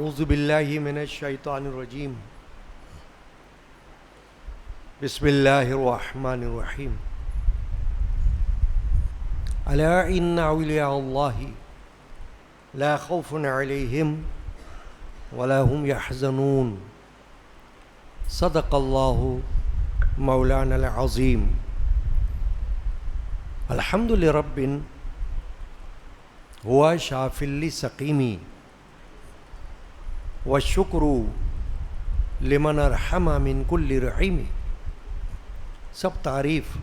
اعوذ باللہ من الشیطان الرجیم بسم اللہ الرحمن الرحیم الا ان اولیاء اللہ لا خوف علیہم ولا هم يحزنون صدق اللہ مولانا العظیم الحمد لرب ہوا شاف لسقیمی والشکر لمن ارحم من کل رحیم. سب تعریف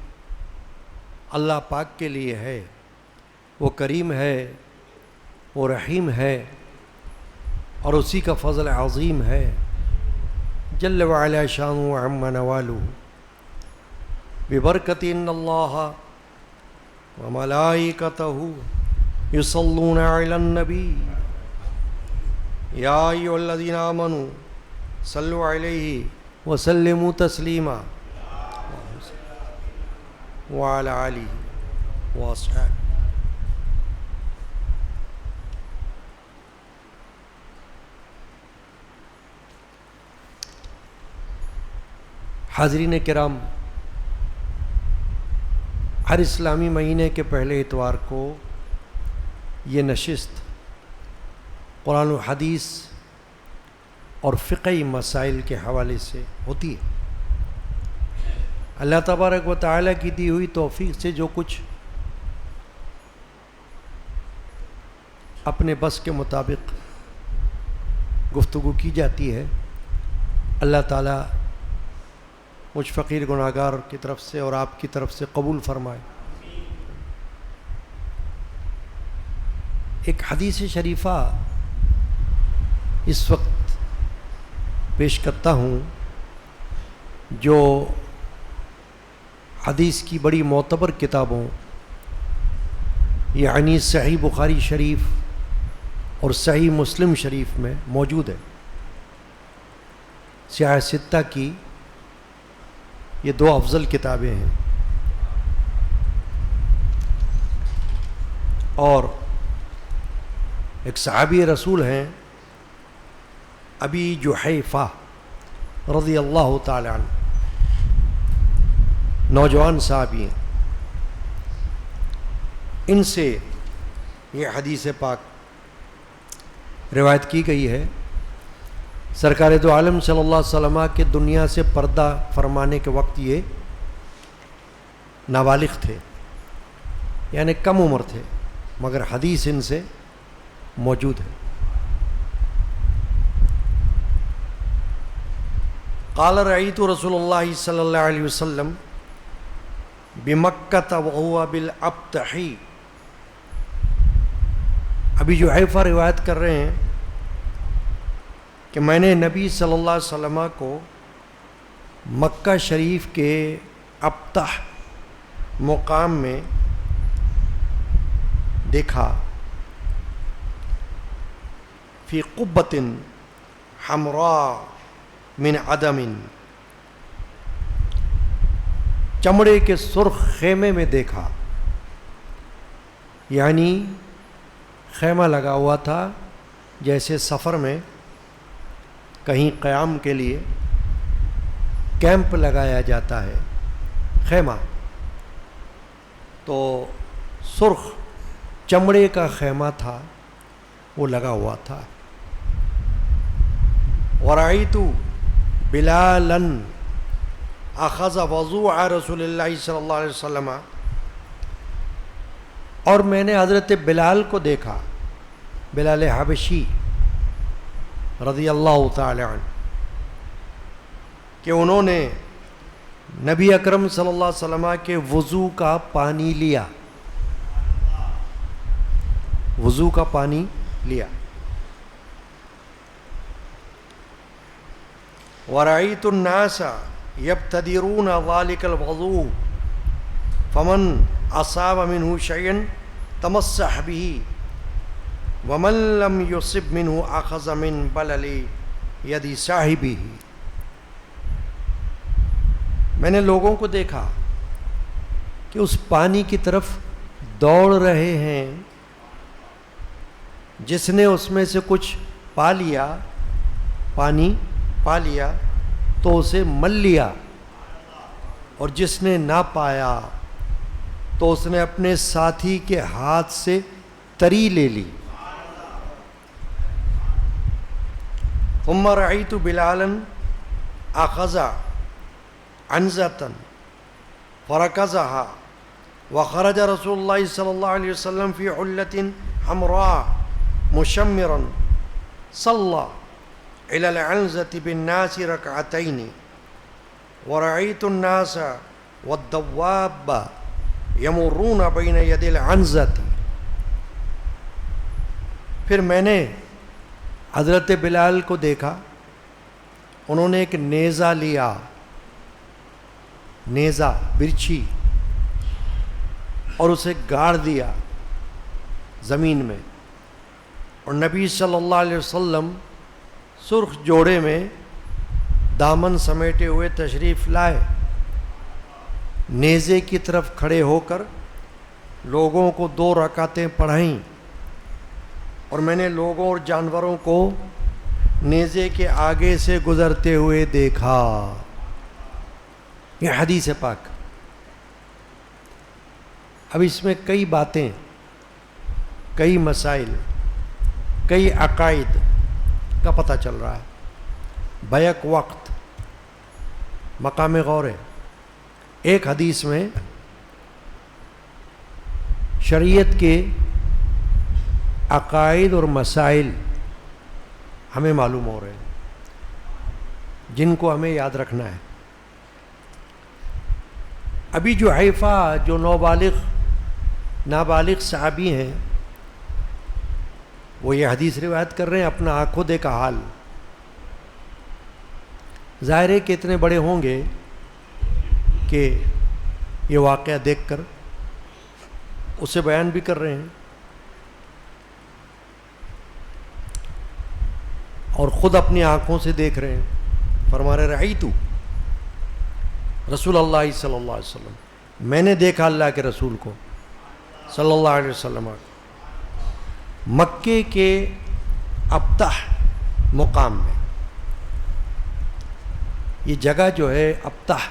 اللہ پاک کے لیے ہے. وہ کریم ہے، وہ رحیم ہے، اور اسی کا فضل عظیم ہے. جل وعلا شان وعم نوالہ ببرکت ان اللہ وملائکتہ یصلون علی النبی یا ایھا الذین آمنوا صلوا علیہ وسلموا تسلیما وعلی آلہ واصحابہ. حاضرین کرام، ہر اسلامی مہینے کے پہلے اتوار کو یہ نشست قرآن و حدیث اور فقہی مسائل کے حوالے سے ہوتی ہے. اللہ تبارک و تعالیٰ کی دی ہوئی توفیق سے جو کچھ اپنے بس کے مطابق گفتگو کی جاتی ہے، اللہ تعالیٰ مجھ فقیر گناہگار کی طرف سے اور آپ کی طرف سے قبول فرمائے. ایک حدیث شریفہ اس وقت پیش کرتا ہوں جو حدیث کی بڑی معتبر کتابوں یعنی صحیح بخاری شریف اور صحیح مسلم شریف میں موجود ہے. سیاہ ستہ کی یہ دو افضل کتابیں ہیں، اور ایک صحابی رسول ہیں ابی جحیفہ رضی اللہ تعالی عنہ، نوجوان صحابی ہیں. ان سے یہ حدیث پاک روایت کی گئی ہے. سرکار دو عالم صلی اللہ علیہ وسلم کے دنیا سے پردہ فرمانے کے وقت یہ نابالغ تھے، یعنی کم عمر تھے، مگر حدیث ان سے موجود ہے. قال رأيت رسول اللہ صلی اللہ علیہ وسلم بمکۃ وهو بالابطح. ابھی جحیفہ روایت کر رہے ہیں کہ میں نے نبی صلی اللہ علیہ وسلم کو مکہ شریف کے ابطح مقام میں دیکھا، فی قبۃ حمراء من عدم، چمڑے کے سرخ خیمے میں دیکھا، یعنی خیمہ لگا ہوا تھا جیسے سفر میں کہیں قیام کے لیے کیمپ لگایا جاتا ہے، خیمہ. تو سرخ چمڑے کا خیمہ تھا، وہ لگا ہوا تھا. وَرَأَيْتُ بِلَالًا أَخَذَ وَضُوءَ رسول اللہ صلی اللہ علیہ وسلم، اور میں نے حضرت بلال کو دیکھا، بلال حبشی رضی اللہ تعالی عنہ، کہ انہوں نے نبی اکرم صلی اللہ علیہ وسلم کے وضو کا پانی لیا، وضو کا پانی لیا. وَرَأَيْتُ النَّاسَ يَبْتَدِرُونَ ذَلِكَ الْوَضُوءَ فَمَنْ أَصَابَ مِنْهُ شَيْئًا تَمَسَّحَ بِهِ وَمَنْ لَمْ يُصِبْ مِنْهُ أَخَذَ مِنْ بَلَلِ يَدِ صَاحِبِهِ. میں نے لوگوں کو دیکھا کہ اس پانی کی طرف دوڑ رہے ہیں، جس نے اس میں سے کچھ پا لیا پانی پا لیا تو اسے مل لیا، اور جس نے نہ پایا تو اس نے اپنے ساتھی کے ہاتھ سے تری لے لی۔ ثم رأيت بلالا أخذ عنزة فركزها وخرج رسول الله صلى الله عليه وسلم في حلة حمراء مشمرا صلى إلى العنزة بالناس ركعتين ورأيت الناس والدواب يمرون بين يد العنزة۔ پھر میں نے حضرت بلال کو دیکھا، انہوں نے ایک نیزہ لیا، نیزہ برچھی، اور اسے گاڑ دیا زمین میں، اور نبی صلی اللہ علیہ وسلم سرخ جوڑے میں دامن سمیٹے ہوئے تشریف لائے، نیزے کی طرف کھڑے ہو کر لوگوں کو 2 رکعتیں پڑھائیں، اور میں نے لوگوں اور جانوروں کو نیزے کے آگے سے گزرتے ہوئے دیکھا۔ یہ حدیث پاک۔ اب اس میں کئی باتیں، کئی مسائل، کئی عقائد کا پتہ چل رہا ہے بیک وقت، مقام غور ہے۔ ایک حدیث میں شریعت کے عقائد اور مسائل ہمیں معلوم ہو رہے ہیں جن کو ہمیں یاد رکھنا ہے۔ ابھی جو حیفا، جو نابالغ صحابی ہیں، وہ یہ حدیث روایت کر رہے ہیں، اپنا آنکھوں دیکھا حال۔ ظاہر ہے کہ اتنے بڑے ہوں گے کہ یہ واقعہ دیکھ کر اسے بیان بھی کر رہے ہیں، اور خود اپنی آنکھوں سے دیکھ رہے ہیں۔ فرما رہے رأیتو رسول اللہ صلی اللہ علیہ وسلم، میں نے دیکھا اللہ کے رسول کو صلی اللہ علیہ وسلم مکے کے ابتح مقام میں۔ یہ جگہ جو ہے ابتح،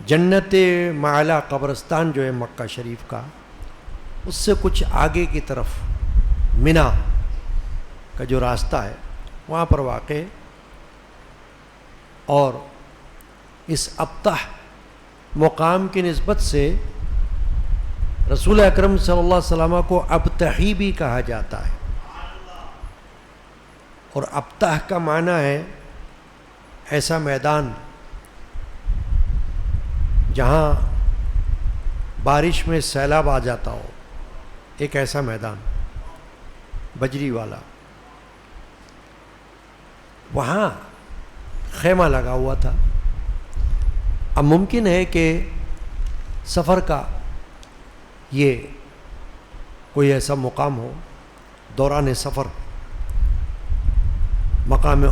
جنت معلا قبرستان جو ہے مکہ شریف کا، اس سے کچھ آگے کی طرف منا کا جو راستہ ہے وہاں پر واقع ہے، اور اس ابتح مقام کی نسبت سے رسول اکرم صلی اللہ علیہ وسلم کو ابتحی بھی کہا جاتا ہے، اور ابتح کا معنی ہے ایسا میدان جہاں بارش میں سیلاب آ جاتا ہو، ایک ایسا میدان بجری والا۔ وہاں خیمہ لگا ہوا تھا۔ اب ممکن ہے کہ سفر کا یہ کوئی ایسا مقام ہو، دوران سفر مقام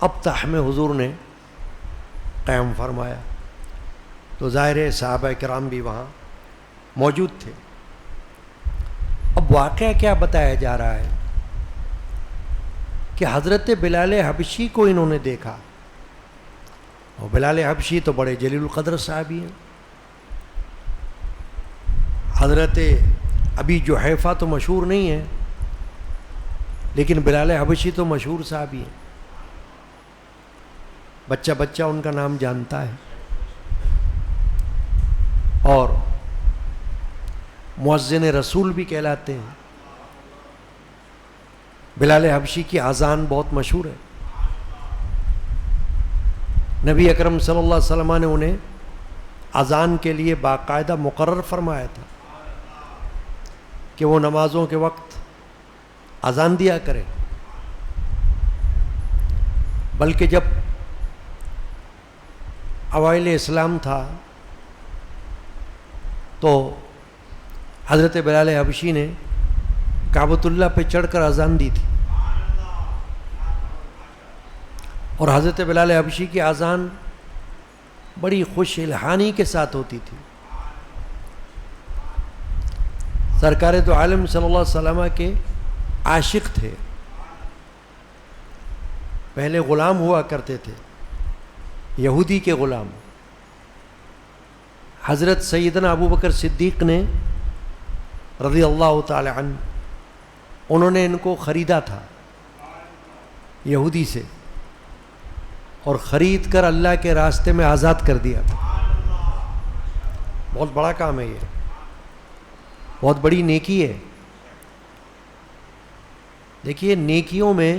ابتح میں حضور نے قیام فرمایا، تو ظاہر ہے صحابہ کرام بھی وہاں موجود تھے۔ اب واقعہ کیا بتایا جا رہا ہے کہ حضرت بلال حبشی کو انہوں نے دیکھا، اور بلال حبشی تو بڑے جلیل القدر صحابی ہیں۔ حضرت ابھی جو حیفا تو مشہور نہیں ہے، لیکن بلال حبشی تو مشہور صحابی ہیں، بچہ بچہ ان کا نام جانتا ہے، اور مؤذن رسول بھی کہلاتے ہیں۔ بلال حبشی کی اذان بہت مشہور ہے، نبی اکرم صلی اللہ علیہ وسلم نے انہیں اذان کے لیے باقاعدہ مقرر فرمایا تھا کہ وہ نمازوں کے وقت اذان دیا کرے، بلکہ جب اوائل اسلام تھا تو حضرت بلال حبشی نے کعبۃ اللہ پہ چڑھ کر اذان دی تھی، اور حضرت بلال حبشی کی اذان بڑی خوش الحانی کے ساتھ ہوتی تھی۔ سرکار دو عالم صلی اللہ علیہ وسلم کے عاشق تھے، پہلے غلام ہوا کرتے تھے، یہودی کے غلام. حضرت سیدنا ابو بکر صدیق نے رضی اللہ تعالی عنہ، انہوں نے ان کو خریدا تھا یہودی سے، اور خرید کر اللہ کے راستے میں آزاد کر دیا تھا. بہت بڑا کام ہے، یہ بہت بڑی نیکی ہے. دیکھیے نیکیوں میں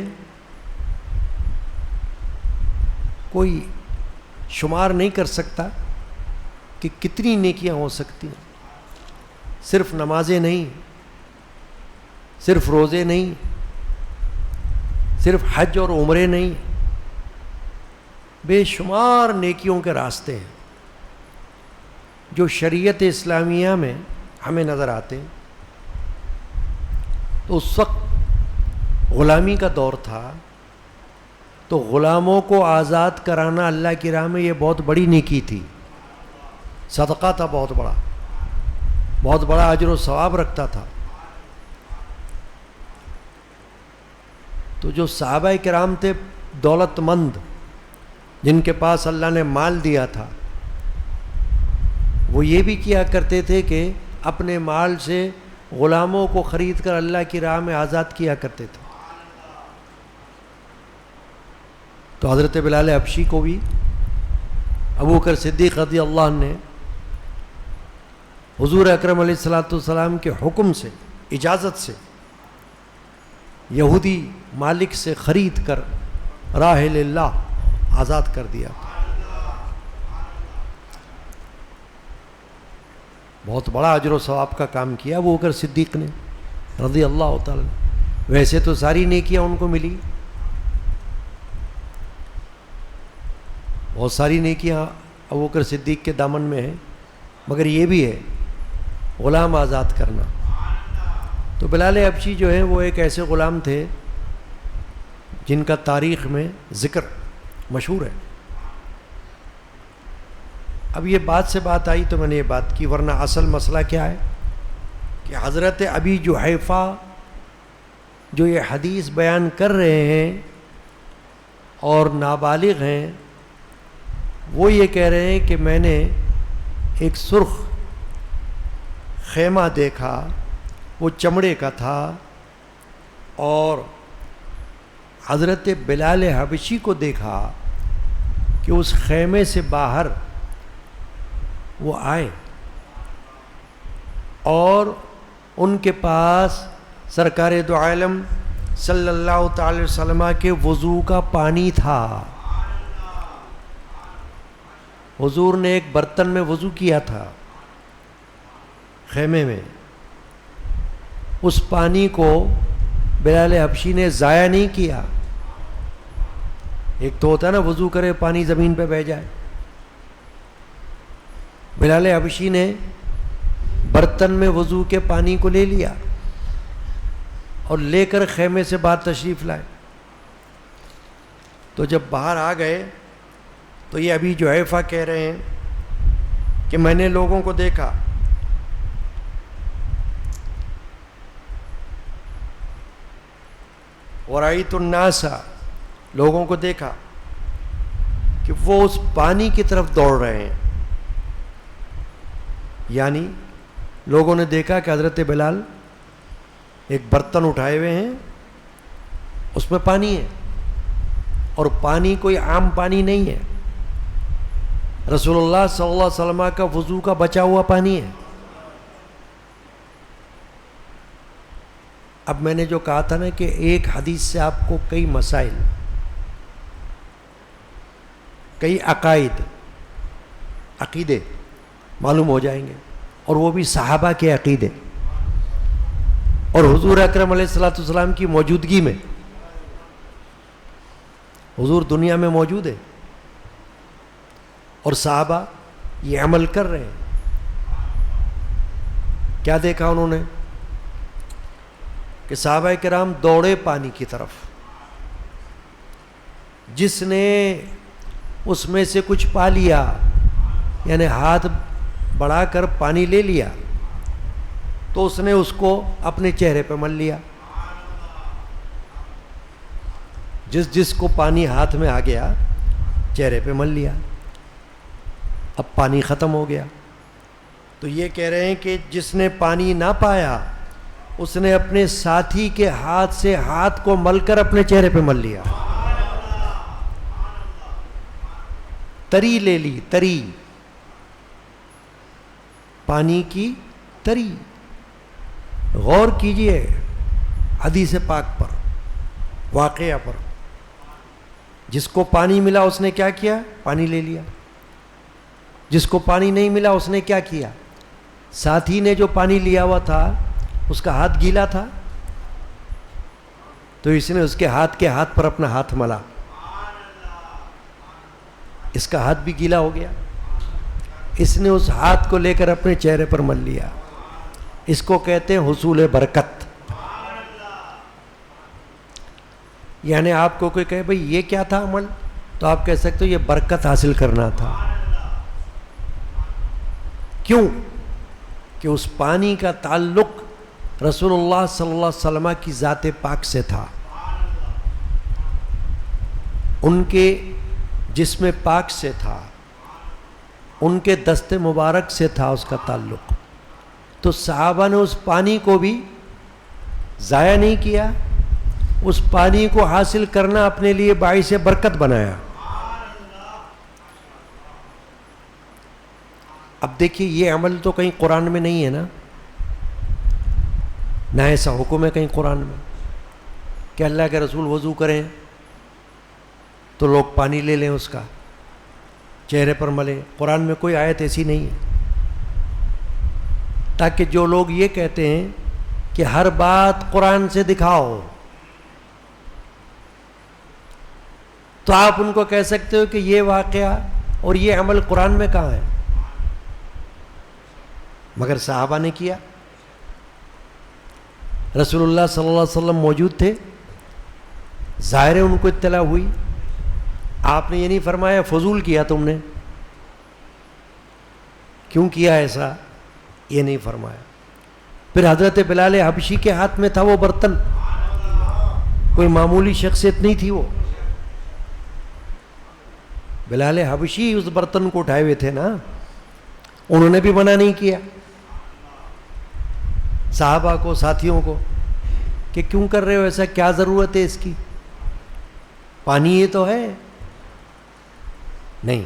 کوئی شمار نہیں کر سکتا کہ کتنی نیکیاں ہو سکتی ہیں. صرف نمازیں نہیں، صرف روزے نہیں، صرف حج اور عمرے نہیں، بے شمار نیکیوں کے راستے ہیں جو شریعت اسلامیہ میں ہمیں نظر آتے ہیں. تو اس وقت غلامی کا دور تھا، تو غلاموں کو آزاد کرانا اللہ کی راہ میں یہ بہت بڑی نیکی تھی، صدقہ تھا بہت بڑا اجر و ثواب رکھتا تھا. تو جو صحابہ کرام تھے دولت مند، جن کے پاس اللہ نے مال دیا تھا، وہ یہ بھی کیا کرتے تھے کہ اپنے مال سے غلاموں کو خرید کر اللہ کی راہ میں آزاد کیا کرتے تھے. تو حضرت بلال حبشی کو بھی ابو بکر صدیق رضی اللہ عنہ نے حضور اکرم علیہ الصلوۃ والسلام کے حکم سے، اجازت سے، یہودی مالک سے خرید کر راہ اللہ آزاد کر دیا. بہت بڑا اجر و ثواب کا کام کیا ابو بکر صدیق نے رضی اللہ تعالی. ویسے تو ساری نیکیاں ان کو ملی، بہت ساری نیکیاں ابو بکر صدیق کے دامن میں ہیں، مگر یہ بھی ہے غلام آزاد کرنا. تو بلال حبشی جو ہیں وہ ایک ایسے غلام تھے جن کا تاریخ میں ذکر مشہور ہے. اب یہ بات سے بات آئی تو میں نے یہ بات کی، ورنہ اصل مسئلہ کیا ہے کہ حضرت ابی جحیفہ جو یہ حدیث بیان کر رہے ہیں اور نابالغ ہیں، وہ یہ کہہ رہے ہیں کہ میں نے ایک سرخ خیمہ دیکھا، وہ چمڑے کا تھا، اور حضرت بلال حبشی کو دیکھا کہ اس خیمے سے باہر وہ آئے اور ان کے پاس سرکار دو عالم صلی اللہ تعالی وسلم کے وضو کا پانی تھا. حضور نے ایک برتن میں وضو کیا تھا خیمے میں، اس پانی کو بلال حبشی نے ضائع نہیں کیا. ایک تو ہوتا ہے نا وضو کرے پانی زمین پہ بہہ جائے، بلال حبشی نے برتن میں وضو کے پانی کو لے لیا اور لے کر خیمے سے باہر تشریف لائے. تو جب باہر آ گئے تو یہ ابی جحیفہ کہہ رہے ہیں کہ میں نے لوگوں کو دیکھا وَرَأَيْتُ النَّاسَ، لوگوں کو دیکھا کہ وہ اس پانی کی طرف دوڑ رہے ہیں. یعنی لوگوں نے دیکھا کہ حضرت بلال ایک برتن اٹھائے ہوئے ہیں، اس میں پانی ہے، اور پانی کوئی عام پانی نہیں ہے، رسول اللہ صلی اللہ علیہ وسلم کا وضو کا بچا ہوا پانی ہے. اب میں نے جو کہا تھا نا کہ ایک حدیث سے آپ کو کئی مسائل، کئی عقیدے معلوم ہو جائیں گے، اور وہ بھی صحابہ کے عقیدے، اور حضور اکرم علیہ الصلوۃ والسلام کی موجودگی میں. حضور دنیا میں موجود ہے اور صحابہ یہ عمل کر رہے ہیں. کیا دیکھا انہوں نے کہ صحابہ کرام دوڑے پانی کی طرف، جس نے اس میں سے کچھ پا لیا، یعنی ہاتھ بڑھا کر پانی لے لیا، تو اس نے اس کو اپنے چہرے پہ مل لیا. جس جس کو پانی ہاتھ میں آ گیا چہرے پہ مل لیا، اب پانی ختم ہو گیا۔ تو یہ کہہ رہے ہیں کہ جس نے پانی نہ پایا اس نے اپنے ساتھی کے ہاتھ سے ہاتھ کو مل کر اپنے چہرے پہ مل لیا، تری لے لی، تری، پانی کی تری۔ غور کیجئے حدیث پاک پر، واقعہ پر۔ جس کو پانی ملا اس نے کیا کیا؟ پانی لے لیا۔ جس کو پانی نہیں ملا اس نے کیا کیا؟ ساتھی نے جو پانی لیا ہوا تھا اس کا ہاتھ گیلا تھا تو اس نے اس کے ہاتھ پر اپنا ہاتھ ملا، اس کا ہاتھ بھی گیلا ہو گیا، اس نے اس ہاتھ کو لے کر اپنے چہرے پر مل لیا۔ اس کو کہتے ہیں حصول برکت۔ یعنی آپ کو کوئی کہے بھئی یہ کیا تھا عمل، تو آپ کہہ سکتے ہو یہ برکت حاصل کرنا تھا۔ کیوں؟ کہ اس پانی کا تعلق رسول اللہ صلی اللہ علیہ وسلم کی ذات پاک سے تھا، ان کے جسم پاک سے تھا، ان کے دست مبارک سے تھا اس کا تعلق۔ تو صحابہ نے اس پانی کو بھی ضائع نہیں کیا، اس پانی کو حاصل کرنا اپنے لیے باعث برکت بنایا۔ اب دیکھیے یہ عمل تو کہیں قرآن میں نہیں ہے نا، نہ ایسا حکم ہے کہیں قرآن میں کہ اللہ کے رسول وضو کریں تو لوگ پانی لے لیں اس کا چہرے پر ملیں۔ قرآن میں کوئی آیت ایسی نہیں ہے، تاکہ جو لوگ یہ کہتے ہیں کہ ہر بات قرآن سے دکھاؤ تو آپ ان کو کہہ سکتے ہو کہ یہ واقعہ اور یہ عمل قرآن میں کہاں ہے؟ مگر صحابہ نے کیا، رسول اللہ صلی اللہ علیہ وسلم موجود تھے، ظاہر ہے ان کو اطلاع ہوئی۔ آپ نے یہ نہیں فرمایا فضول کیا تم نے، کیوں کیا ایسا، یہ نہیں فرمایا۔ پھر حضرت بلال حبشی کے ہاتھ میں تھا وہ برتن، کوئی معمولی شخصیت نہیں تھی وہ، بلال حبشی اس برتن کو اٹھائے ہوئے تھے نا، انہوں نے بھی منع نہیں کیا صحابہ کو، ساتھیوں کو، کہ کیوں کر رہے ہو ایسا، کیا ضرورت ہے اس کی، پانی یہ تو ہے، نہیں،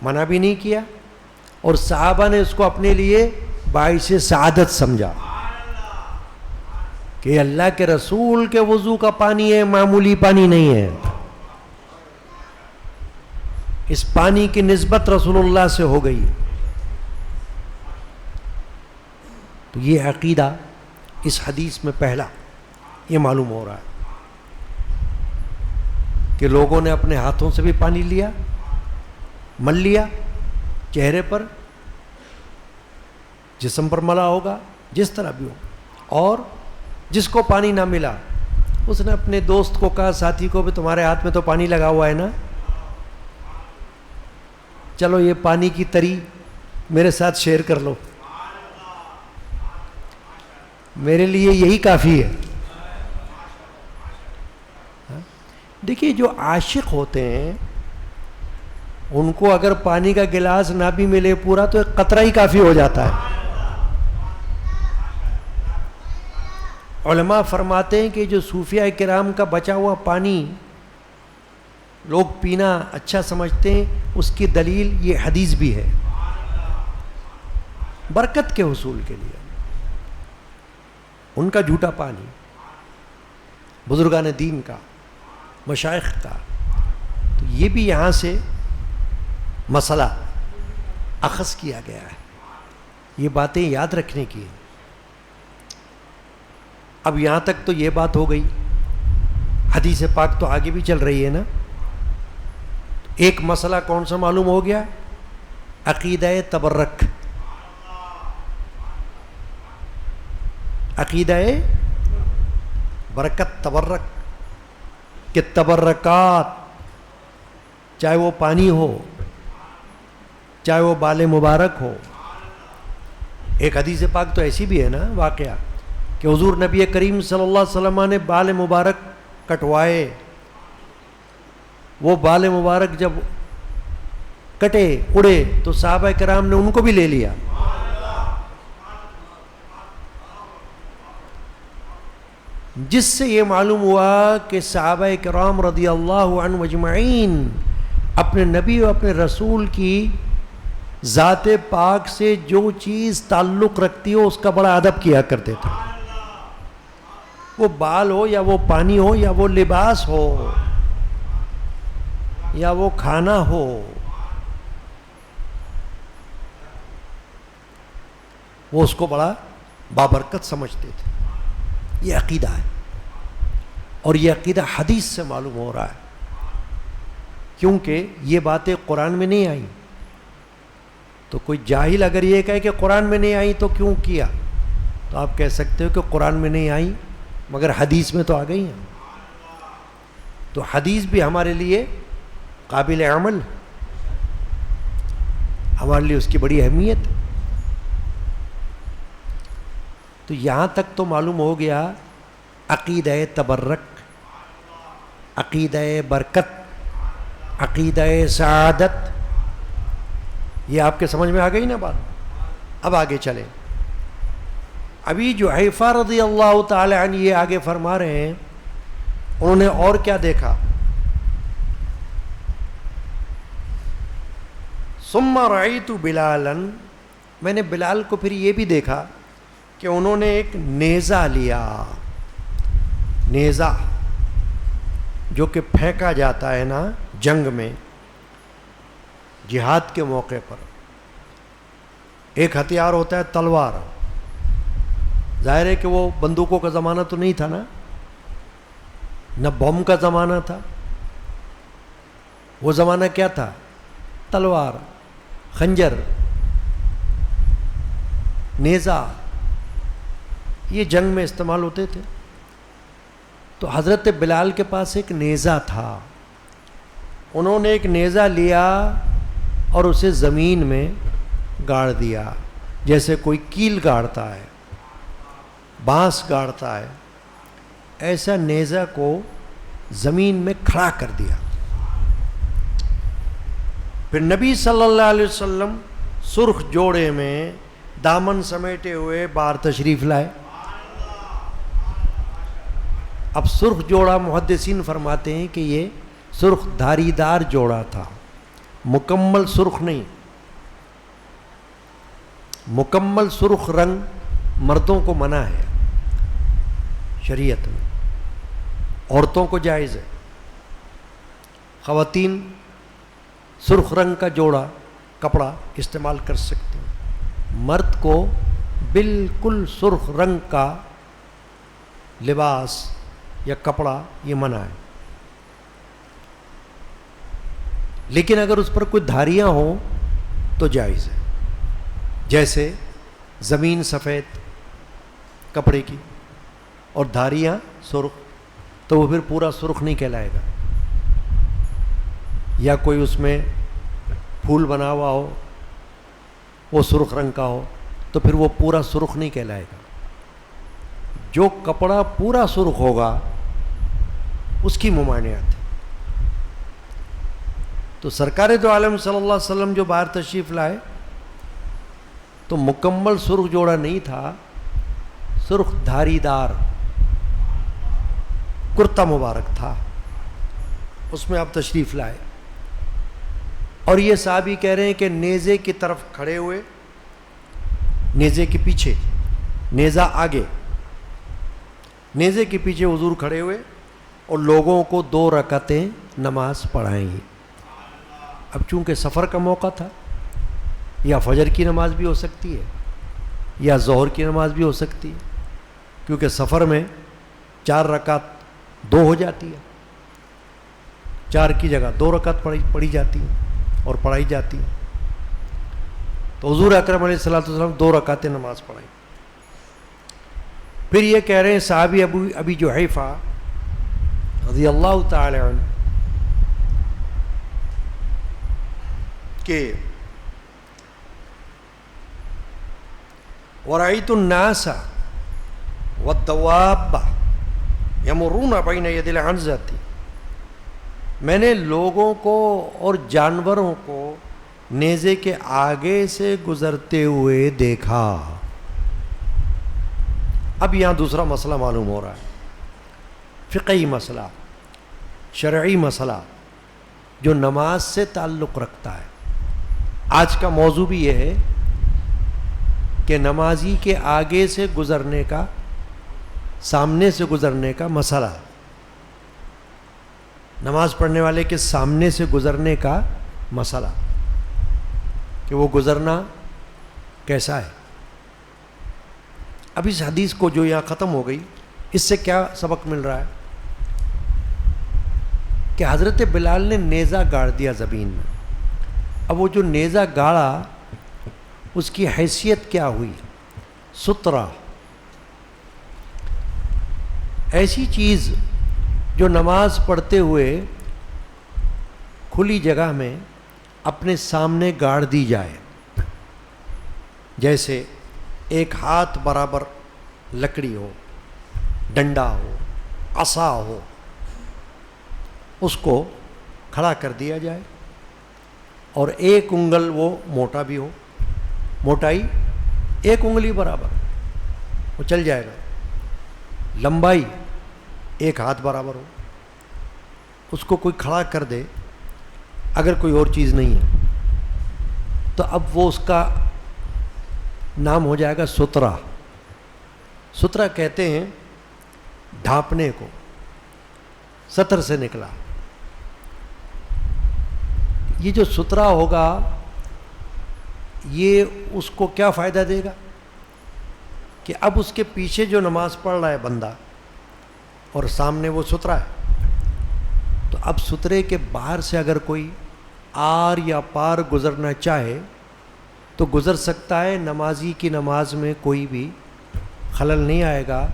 منع بھی نہیں کیا، اور صحابہ نے اس کو اپنے لیے باعث سعادت سمجھا کہ اللہ کے رسول کے وضو کا پانی ہے، معمولی پانی نہیں ہے، اس پانی کی نسبت رسول اللہ سے ہو گئی۔ تو یہ عقیدہ اس حدیث میں پہلا یہ معلوم ہو رہا ہے کہ لوگوں نے اپنے ہاتھوں سے بھی پانی لیا، مل لیا چہرے پر، جسم پر ملا ہوگا، جس طرح بھی ہو، اور جس کو پانی نہ ملا اس نے اپنے دوست کو کہا، ساتھی کو بھی تمہارے ہاتھ میں تو پانی لگا ہوا ہے نا، چلو یہ پانی کی تری میرے ساتھ شیئر کر لو، میرے لیے یہی کافی ہے۔ دیکھیے جو عاشق ہوتے ہیں ان کو اگر پانی کا گلاس نہ بھی ملے پورا تو ایک قطرہ ہی کافی ہو جاتا ہے۔ علماء فرماتے ہیں کہ جو صوفیاء کرام کا بچا ہوا پانی لوگ پینا اچھا سمجھتے ہیں، اس کی دلیل یہ حدیث بھی ہے، برکت کے حصول کے لیے۔ ان کا جھوٹا پانی بزرگان دین کا، مشائخ کا، تو یہ بھی یہاں سے مسئلہ اخذ کیا گیا ہے، یہ باتیں یاد رکھنے کی ہیں۔ اب یہاں تک تو یہ بات ہو گئی، حدیث پاک تو آگے بھی چل رہی ہے نا۔ ایک مسئلہ کون سا معلوم ہو گیا؟ عقیدہ تبرک، عقیدہ برکت، تبرک، کہ تبرکات چاہے وہ پانی ہو، چاہے وہ بال مبارک ہو۔ ایک حدیث پاک تو ایسی بھی ہے نا واقعہ کہ حضور نبی کریم صلی اللہ علیہ وسلم نے بال مبارک کٹوائے وہ بال مبارک جب کٹے اڑے تو صحابہ کرام نے ان کو بھی لے لیا. جس سے یہ معلوم ہوا کہ صحابہ کرام رضی اللہ عنہم اجمعین اپنے نبی و اپنے رسول کی ذات پاک سے جو چیز تعلق رکھتی ہو اس کا بڑا ادب کیا کرتے تھے. وہ بال ہو یا وہ پانی ہو یا وہ لباس ہو یا وہ کھانا ہو. وہ اس کو بڑا بابرکت سمجھتے تھے. یہ عقیدہ ہے اور یہ عقیدہ حدیث سے معلوم ہو رہا ہے کیونکہ یہ باتیں قرآن میں نہیں آئیں. تو کوئی جاہل اگر یہ کہے کہ قرآن میں نہیں آئیں تو کیوں کیا, تو آپ کہہ سکتے ہو کہ قرآن میں نہیں آئیں مگر حدیث میں تو آ گئی ہیں. تو حدیث بھی ہمارے لیے قابل عمل, ہمارے لیے اس کی بڑی اہمیت. تو یہاں تک تو معلوم ہو گیا عقیدہ تبرک, عقیدہ برکت, عقیدہ سعادت. یہ آپ کے سمجھ میں آ گئی نا بات. اب آگے چلیں. ابھی جو حذیفہ رضی اللہ تعالی عنہ یہ آگے فرما رہے ہیں, انہوں نے اور کیا دیکھا. ثم رأیت بلالا, میں نے بلال کو پھر یہ بھی دیکھا کہ انہوں نے ایک نیزہ لیا. نیزہ جو کہ پھینکا جاتا ہے نا جنگ میں, جہاد کے موقع پر. ایک ہتھیار ہوتا ہے تلوار. ظاہر ہے کہ وہ بندوقوں کا زمانہ تو نہیں تھا نا, نہ بم کا زمانہ تھا. وہ زمانہ کیا تھا؟ تلوار, خنجر, نیزہ, یہ جنگ میں استعمال ہوتے تھے. تو حضرت بلال کے پاس ایک نیزہ تھا. انہوں نے ایک نیزہ لیا اور اسے زمین میں گاڑ دیا, جیسے کوئی کیل گاڑتا ہے, بانس گاڑتا ہے, ایسا نیزہ کو زمین میں کھڑا کر دیا. پھر نبی صلی اللہ علیہ وسلم سرخ جوڑے میں دامن سمیٹے ہوئے باہر تشریف لائے. اب سرخ جوڑا محدثین فرماتے ہیں کہ یہ سرخ دھاری دار جوڑا تھا, مکمل سرخ نہیں. مکمل سرخ رنگ مردوں کو منع ہے شریعت میں, عورتوں کو جائز ہے. خواتین سرخ رنگ کا جوڑا کپڑا استعمال کر سکتے ہیں. مرد کو بالکل سرخ رنگ کا لباس یا کپڑا یہ منع ہے. لیکن اگر اس پر کوئی دھاریاں ہوں تو جائز ہے. جیسے زمین سفید کپڑے کی اور دھاریاں سرخ, تو وہ پھر پورا سرخ نہیں کہلائے گا. یا کوئی اس میں پھول بنا ہوا ہو, وہ سرخ رنگ کا ہو, تو پھر وہ پورا سرخ نہیں کہلائے گا. جو کپڑا پورا سرخ ہوگا اس کی ممانعت ہے. تو سرکار دو عالم صلی اللہ علیہ وسلم جو باہر تشریف لائے تو مکمل سرخ جوڑا نہیں تھا, سرخ دھاری دار کرتا مبارک تھا, اس میں آپ تشریف لائے. اور یہ صحابی کہہ رہے ہیں کہ نیزے کی طرف کھڑے ہوئے, نیزے کے پیچھے, نیزہ آگے, نیزے کے پیچھے حضور کھڑے ہوئے اور لوگوں کو 2 رکعتیں نماز پڑھائیں. اب چونکہ سفر کا موقع تھا, یا فجر کی نماز بھی ہو سکتی ہے یا ظہر کی نماز بھی ہو سکتی ہے, کیونکہ سفر میں 4 رکعت 2 ہو جاتی ہے, 4 کی جگہ 2 رکعت پڑھی جاتی ہیں اور پڑھائی جاتی ہیں. تو حضور اکرم علیہ الصلوۃ والسلام 2 رکعتیں نماز پڑھائیں. پھر یہ کہہ رہے ہیں صحابی ابی جحیفہ رضی اللہ تعالی عنہ کہ وَرَأَيْتُ النَّاسَ وَالدَّوَابَّ يَمُرُّونَ بَيْنَ يَدِ الْعَنْزَةِ, میں نے لوگوں کو اور جانوروں کو نیزے کے آگے سے گزرتے ہوئے دیکھا. اب یہاں دوسرا مسئلہ معلوم ہو رہا ہے، فقہی مسئلہ، شرعی مسئلہ جو نماز سے تعلق رکھتا ہے. آج کا موضوع بھی یہ ہے کہ نمازی کے آگے سے گزرنے کا، سامنے سے گزرنے کا مسئلہ، نماز پڑھنے والے کے سامنے سے گزرنے کا مسئلہ کہ وہ گزرنا کیسا ہے. اب اس حدیث کو جو یہاں ختم ہو گئی، اس سے کیا سبق مل رہا ہے کہ حضرت بلال نے نیزہ گاڑ دیا زمین میں. اب وہ جو نیزہ گاڑا اس کی حیثیت کیا ہوئی؟ سترہ، ایسی چیز جو نماز پڑھتے ہوئے کھلی جگہ میں اپنے سامنے گاڑ دی جائے، جیسے ایک ہاتھ برابر لکڑی ہو، ڈنڈا ہو، عصا ہو، اس کو کھڑا کر دیا جائے، اور ایک انگل وہ موٹا بھی ہو، موٹائی ایک انگلی برابر، وہ چل جائے گا. لمبائی ایک ہاتھ برابر ہو، اس کو کوئی کھڑا کر دے اگر کوئی اور چیز نہیں ہے تو اب وہ اس کا نام ہو جائے گا سترہ. سترہ کہتے ہیں ڈھانپنے کو، ستر سے نکلا. یہ جو سترہ ہوگا یہ اس کو کیا فائدہ دے گا کہ اب اس کے پیچھے جو نماز پڑھ رہا ہے بندہ اور سامنے وہ سترہ ہے، تو اب سترے کے باہر سے اگر کوئی آر یا پار گزرنا چاہے تو گزر سکتا ہے. نمازی کی نماز میں کوئی بھی خلل نہیں آئے گا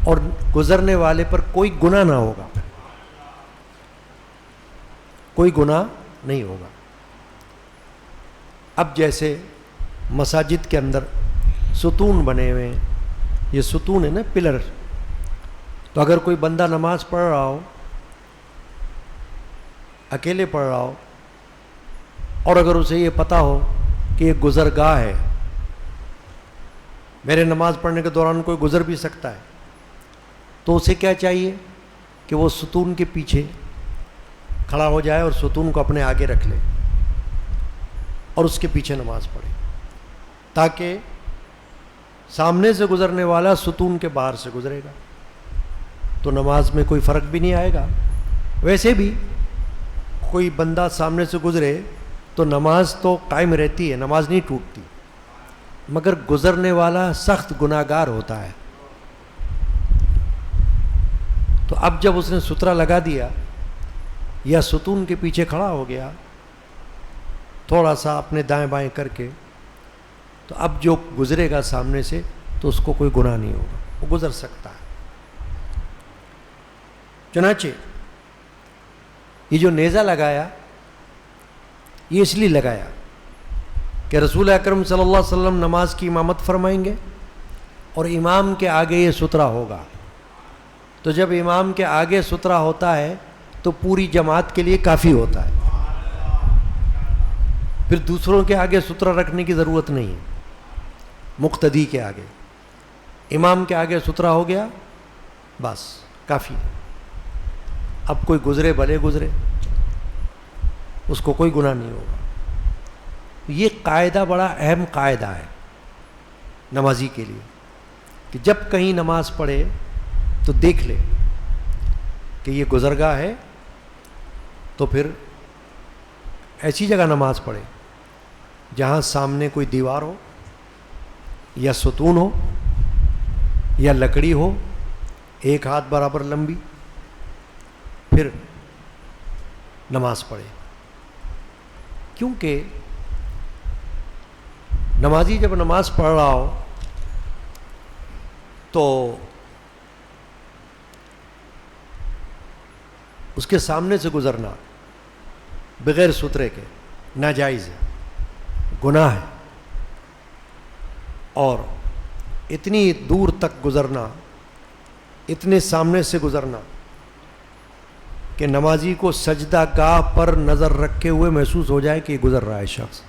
اور گزرنے والے پر کوئی گناہ نہ ہوگا، کوئی گناہ نہیں ہوگا. اب جیسے مساجد کے اندر ستون بنے ہوئے ہیں، یہ ستون ہے نا، پلر، تو اگر کوئی بندہ نماز پڑھ رہا ہو، اکیلے پڑھ رہا ہو، اور اگر اسے یہ پتہ ہو کہ یہ گزرگاہ ہے، میرے نماز پڑھنے کے دوران کوئی گزر بھی سکتا ہے، تو اسے کیا چاہیے کہ وہ ستون کے پیچھے کھڑا ہو جائے اور ستون کو اپنے آگے رکھ لے اور اس کے پیچھے نماز پڑھے، تاکہ سامنے سے گزرنے والا ستون کے باہر سے گزرے گا تو نماز میں کوئی فرق بھی نہیں آئے گا. ویسے بھی کوئی بندہ سامنے سے گزرے تو نماز تو قائم رہتی ہے، نماز نہیں ٹوٹتی، مگر گزرنے والا سخت گناہگار ہوتا ہے. تو اب جب اس نے سترہ لگا دیا یا ستون کے پیچھے کھڑا ہو گیا تھوڑا سا اپنے دائیں بائیں کر کے، تو اب جو گزرے گا سامنے سے تو اس کو کوئی گناہ نہیں ہوگا، وہ گزر سکتا ہے. چنانچہ یہ جو نیزہ لگایا یہ اس لیے لگایا کہ رسول اکرم صلی اللہ علیہ وسلم نماز کی امامت فرمائیں گے اور امام کے آگے یہ سترہ ہوگا. تو جب امام کے آگے سترہ ہوتا ہے تو پوری جماعت کے لیے کافی ہوتا ہے، پھر دوسروں کے آگے سترہ رکھنے کی ضرورت نہیں ہے. مقتدی کے آگے، امام کے آگے سترہ ہو گیا، بس کافی. اب کوئی گزرے بھلے گزرے، اس کو کوئی گناہ نہیں ہوگا. یہ قاعدہ بڑا اہم قاعدہ ہے نمازی کے لیے کہ جب کہیں نماز پڑھے تو دیکھ لے کہ یہ گزرگاہ ہے، تو پھر ایسی جگہ نماز پڑھے جہاں سامنے کوئی دیوار ہو یا ستون ہو یا لکڑی ہو ایک ہاتھ برابر لمبی، پھر نماز پڑھے. کیونکہ نمازی جب نماز پڑھ رہا ہو تو اس کے سامنے سے گزرنا بغیر سترے کے ناجائز ہے، گناہ ہے. اور اتنی دور تک گزرنا، اتنے سامنے سے گزرنا کہ نمازی کو سجدہ گاہ پر نظر رکھے ہوئے محسوس ہو جائے کہ یہ گزر رہا ہے شخص،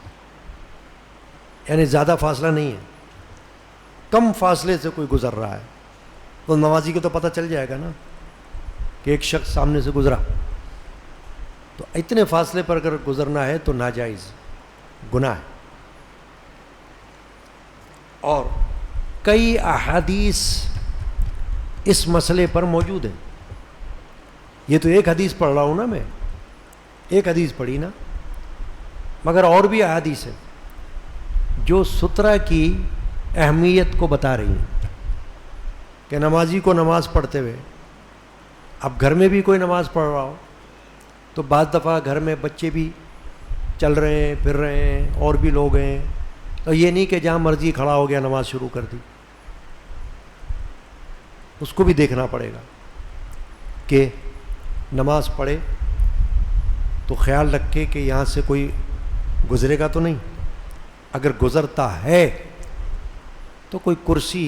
یعنی زیادہ فاصلہ نہیں ہے، کم فاصلے سے کوئی گزر رہا ہے، تو نمازی کو تو پتہ چل جائے گا نا کہ ایک شخص سامنے سے گزرا. تو اتنے فاصلے پر اگر گزرنا ہے تو ناجائز گناہ ہے. اور کئی احادیث اس مسئلے پر موجود ہیں. یہ تو ایک حدیث پڑھ رہا ہوں نا میں، ایک حدیث پڑھی نا، مگر اور بھی احادیث ہیں جو سترہ کی اہمیت کو بتا رہی ہیں کہ نمازی کو نماز پڑھتے ہوئے، اب گھر میں بھی کوئی نماز پڑھ رہا ہو تو بعض دفعہ گھر میں بچے بھی چل رہے ہیں پھر رہے ہیں اور بھی لوگ ہیں، تو یہ نہیں کہ جہاں مرضی کھڑا ہو گیا نماز شروع کر دی، اس کو بھی دیکھنا پڑے گا کہ نماز پڑھے تو خیال رکھے کہ یہاں سے کوئی گزرے گا تو نہیں، اگر گزرتا ہے تو کوئی کرسی،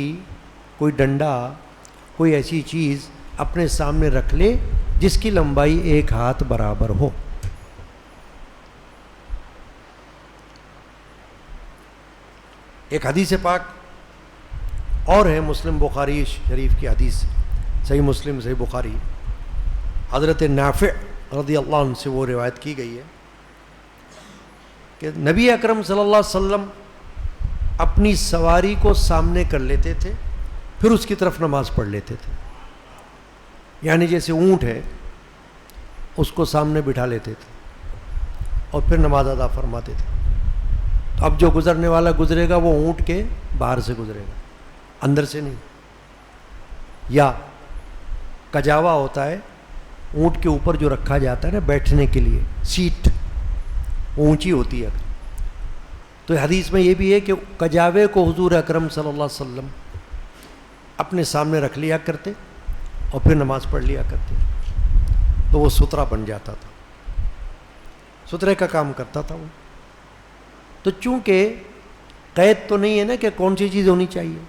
کوئی ڈنڈا، کوئی ایسی چیز اپنے سامنے رکھ لے جس کی لمبائی ایک ہاتھ برابر ہو. ایک حدیث پاک اور ہے مسلم بخاری شریف کی حدیث، صحیح مسلم صحیح بخاری، حضرت نافع رضی اللہ عنہ سے وہ روایت کی گئی ہے کہ نبی اکرم صلی اللہ علیہ وسلم اپنی سواری کو سامنے کر لیتے تھے پھر اس کی طرف نماز پڑھ لیتے تھے. یعنی جیسے اونٹ ہے اس کو سامنے بٹھا لیتے تھے اور پھر نماز ادا فرماتے تھے. تو اب جو گزرنے والا گزرے گا وہ اونٹ کے باہر سے گزرے گا، اندر سے نہیں. یا کجاوا ہوتا ہے اونٹ کے اوپر جو رکھا جاتا ہے نا بیٹھنے کے لیے، سیٹ اونچی ہوتی ہے. تو حدیث میں یہ بھی ہے کہ کجاوے کو حضور اکرم صلی اللہ علیہ وسلم اپنے سامنے رکھ لیا کرتے اور پھر نماز پڑھ لیا کرتے، تو وہ سترہ بن جاتا تھا، سترے کا کام کرتا تھا وہ. تو چونکہ قید تو نہیں ہے نا کہ کون سی چیز ہونی چاہیے،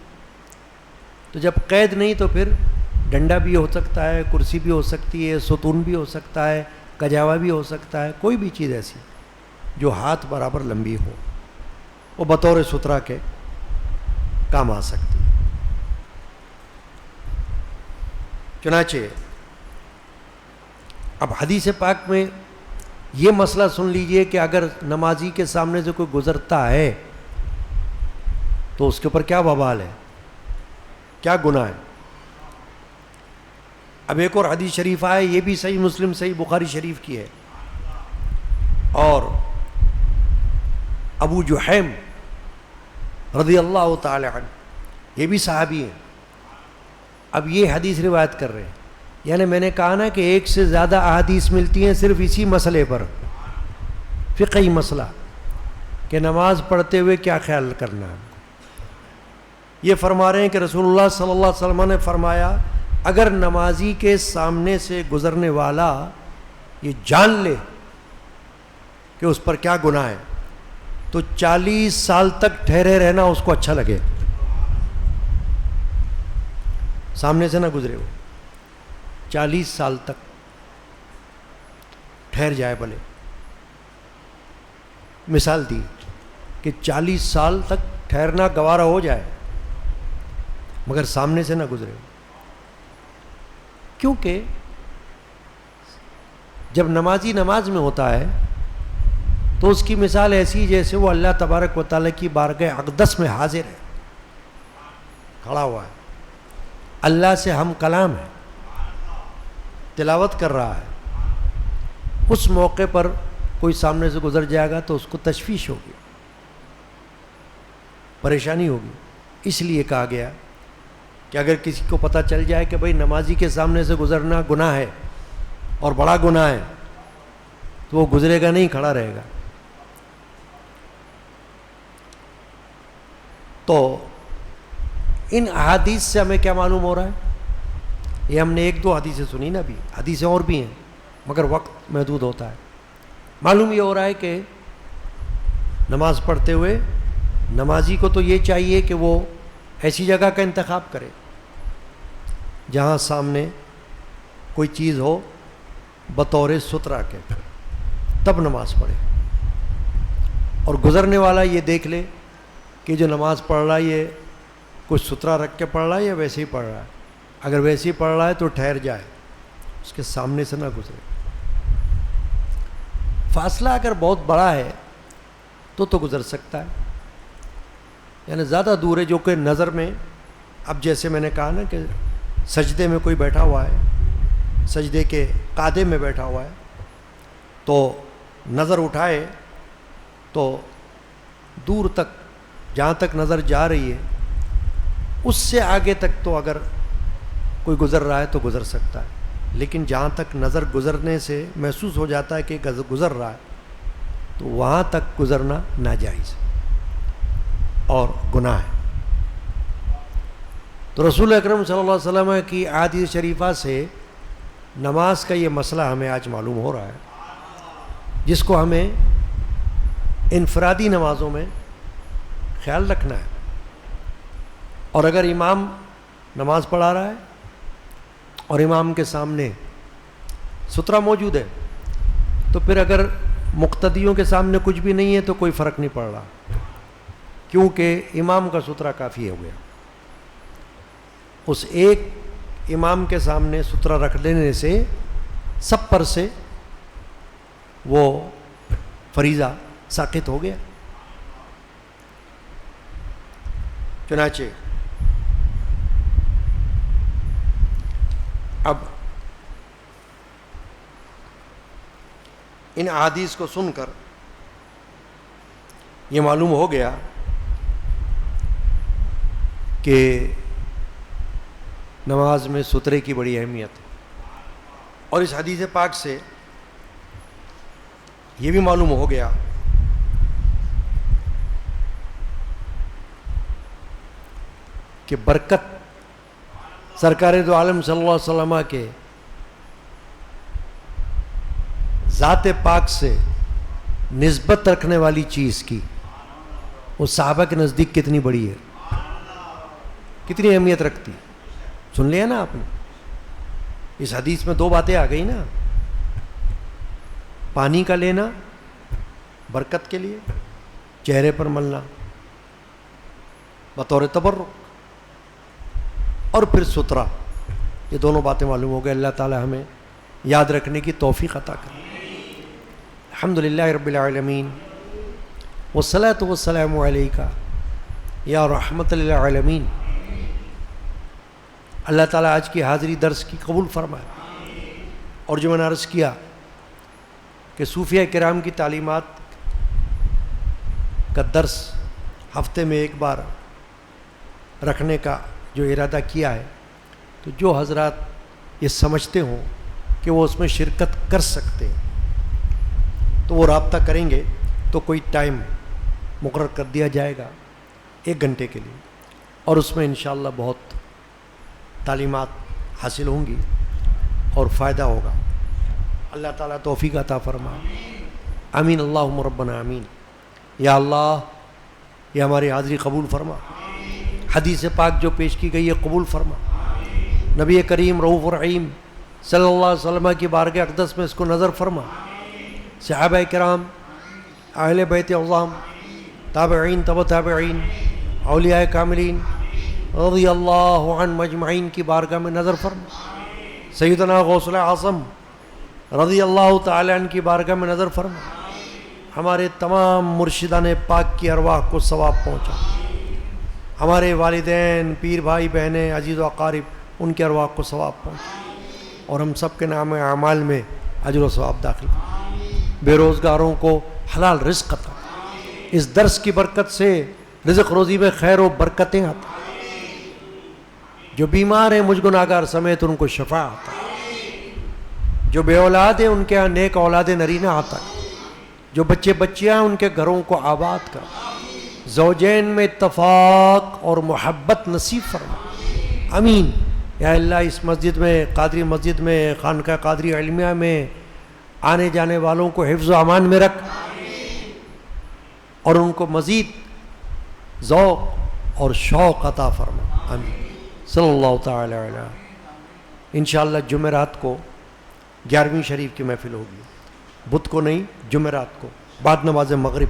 تو جب قید نہیں تو پھر ڈنڈا بھی ہو سکتا ہے، کرسی بھی ہو سکتی ہے، ستون بھی ہو سکتا ہے، کجاوا بھی ہو سکتا ہے، کوئی بھی چیز ایسی جو ہاتھ برابر لمبی ہو وہ بطور سترہ کے کام آ سکتی ہے. چنانچہ اب حدیث پاک میں یہ مسئلہ سن لیجئے کہ اگر نمازی کے سامنے سے کوئی گزرتا ہے تو اس کے اوپر کیا وبال ہے، کیا گناہ ہے. اب ایک اور حدیث شریف آئے، یہ بھی صحیح مسلم صحیح بخاری شریف کی ہے، اور ابو جحیم رضی اللہ تعالی عنہ یہ بھی صحابی ہیں. اب یہ حدیث روایت کر رہے ہیں، یعنی میں نے کہا نا کہ ایک سے زیادہ احادیث ملتی ہیں صرف اسی مسئلے پر، فقہی مسئلہ کہ نماز پڑھتے ہوئے کیا خیال کرنا ہے. یہ فرما رہے ہیں کہ رسول اللہ صلی اللہ علیہ وسلم نے فرمایا اگر نمازی کے سامنے سے گزرنے والا یہ جان لے کہ اس پر کیا گناہ ہے تو 40 سال تک ٹھہرے رہنا اس کو اچھا لگے، سامنے سے نہ گزرے ہو، 40 سال تک ٹھہر جائے. بھلے مثال دی کہ 40 سال تک ٹھہرنا گوارا ہو جائے مگر سامنے سے نہ گزرے ہو، کیونکہ جب نمازی نماز میں ہوتا ہے تو اس کی مثال ایسی جیسے وہ اللہ تبارک و تعالیٰ کی بارگاہ اقدس میں حاضر ہے، کھڑا ہوا ہے، اللہ سے ہم کلام ہے، تلاوت کر رہا ہے. اس موقع پر کوئی سامنے سے گزر جائے گا تو اس کو تشویش ہوگی، پریشانی ہوگی. اس لیے کہا گیا کہ اگر کسی کو پتہ چل جائے کہ بھئی نمازی کے سامنے سے گزرنا گناہ ہے اور بڑا گناہ ہے تو وہ گزرے گا نہیں، کھڑا رہے گا. تو ان احادیث سے ہمیں کیا معلوم ہو رہا ہے؟ یہ ہم نے ایک دو حدیثیں سنی نا، بھی حدیثیں اور بھی ہیں مگر وقت محدود ہوتا ہے. معلوم یہ ہو رہا ہے کہ نماز پڑھتے ہوئے نمازی کو تو یہ چاہیے کہ وہ ایسی جگہ کا انتخاب کرے جہاں سامنے کوئی چیز ہو بطور سترہ کے، تب نماز پڑھے. اور گزرنے والا یہ دیکھ لے کہ جو نماز پڑھ رہا ہے یہ کچھ سترہ رکھ کے پڑھ رہا ہے یا ویسے ہی پڑھ رہا ہے. اگر ویسے ہی پڑھ رہا ہے تو ٹھہر جائے، اس کے سامنے سے نہ گزرے. فاصلہ اگر بہت بڑا ہے تو گزر سکتا ہے، یعنی زیادہ دور ہے جو کہ نظر میں، اب جیسے میں نے کہا نا کہ سجدے میں کوئی بیٹھا ہوا ہے، سجدے کے قعدے میں بیٹھا ہوا ہے، تو نظر اٹھائے تو دور تک جہاں تک نظر جا رہی ہے اس سے آگے تک تو اگر کوئی گزر رہا ہے تو گزر سکتا ہے، لیکن جہاں تک نظر گزرنے سے محسوس ہو جاتا ہے کہ گزر رہا ہے تو وہاں تک گزرنا ناجائز اور گناہ ہے. تو رسول اکرم صلی اللہ علیہ وسلم کی احادیث شریفہ سے نماز کا یہ مسئلہ ہمیں آج معلوم ہو رہا ہے، جس کو ہمیں انفرادی نمازوں میں خیال رکھنا ہے. اور اگر امام نماز پڑھا رہا ہے اور امام کے سامنے سترہ موجود ہے تو پھر اگر مقتدیوں کے سامنے کچھ بھی نہیں ہے تو کوئی فرق نہیں پڑ رہا، کیونکہ امام کا سترہ کافی ہو گیا. اس ایک امام کے سامنے سترہ رکھ لینے سے سب پر سے وہ فریضہ ساقط ہو گیا. چنانچہ اب ان احادیث کو سن کر یہ معلوم ہو گیا کہ نماز میں سترے کی بڑی اہمیت ہے. اور اس حدیث پاک سے یہ بھی معلوم ہو گیا کہ برکت سرکار دو عالم صلی اللہ علیہ وسلم کے ذات پاک سے نسبت رکھنے والی چیز کی وہ صحابہ کے نزدیک کتنی بڑی ہے، کتنی اہمیت رکھتی. سن لیا نا آپ نے، اس حدیث میں دو باتیں آ گئی نا، پانی کا لینا برکت کے لیے، چہرے پر ملنا بطور تبرک، اور پھر سترہ. یہ دونوں باتیں معلوم ہو گئے. اللہ تعالی ہمیں یاد رکھنے کی توفیق عطا کرے. الحمدللہ رب العالمین والصلاة والسلام علیک یا رحمت للعالمین. اللہ تعالیٰ آج کی حاضری درس کی قبول فرمائے. اور جو میں نے عرض کیا کہ صوفیہ کرام کی تعلیمات کا درس ہفتے میں ایک بار رکھنے کا جو ارادہ کیا ہے، تو جو حضرات یہ سمجھتے ہوں کہ وہ اس میں شرکت کر سکتے ہیں تو وہ رابطہ کریں گے تو کوئی ٹائم مقرر کر دیا جائے گا 1 گھنٹے کے لیے، اور اس میں انشاءاللہ بہت تعلیمات حاصل ہوں گی اور فائدہ ہوگا. اللہ تعالیٰ توفیق عطا فرمائے. آمین اللہم ربنا آمین. یا اللہ یہ ہماری حاضری قبول فرما، حدیث پاک جو پیش کی گئی ہے قبول فرما. نبی کریم رؤوف الرحیم صلی اللہ علیہ وسلم کی بارگاہ اقدس میں اس کو نظر فرما. صحابہ کرام، اہل بیت اعظام، تابعین، تبع تابعین، اولیاء کاملین رضی اللہ عنہم اجمعین کی بارگاہ میں نظر فرما. سیدنا غوث اعظم رضی اللہ تعالی عنہ کی بارگاہ میں نظر فرما. ہمارے تمام مرشدان پاک کی ارواح کو ثواب پہنچا. ہمارے والدین، پیر بھائی بہنیں، عزیز و اقارب، ان کے ارواح کو ثواب پہنچا. اور ہم سب کے نام اعمال میں اجر و ثواب داخل. بے روزگاروں کو حلال رزق عطا. اس درس کی برکت سے رزق روزی میں خیر و برکتیں عطا. جو بیمار ہیں مجھ گناہگار سمیت ان کو شفا عطا. جو بے اولاد ہیں ان کے یہاں نیک اولاد نرینہ عطا. جو بچے بچیاں ہیں ان کے گھروں کو آباد کر. زوجین میں اتفاق اور محبت نصیب فرما. امین. یا اللہ اس مسجد میں، قادری مسجد میں، خانقاہ قادری علمیہ میں آنے جانے والوں کو حفظ و امان میں رکھ اور ان کو مزید ذوق اور شوق عطا فرما. آمین. صلی اللہ تعالی علیہ. انشاءاللہ جمعرات کو 11ویں شریف کی محفل ہوگی، بدھ کو نہیں، جمعرات کو بعد نماز مغرب۔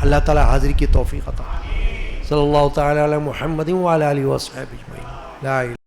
اللہ تعالی حاضری کی توفیق عطا۔ صلی اللہ تعالی علی محمد وعلی آلہ وصحبہ اجمعین۔ لا الہ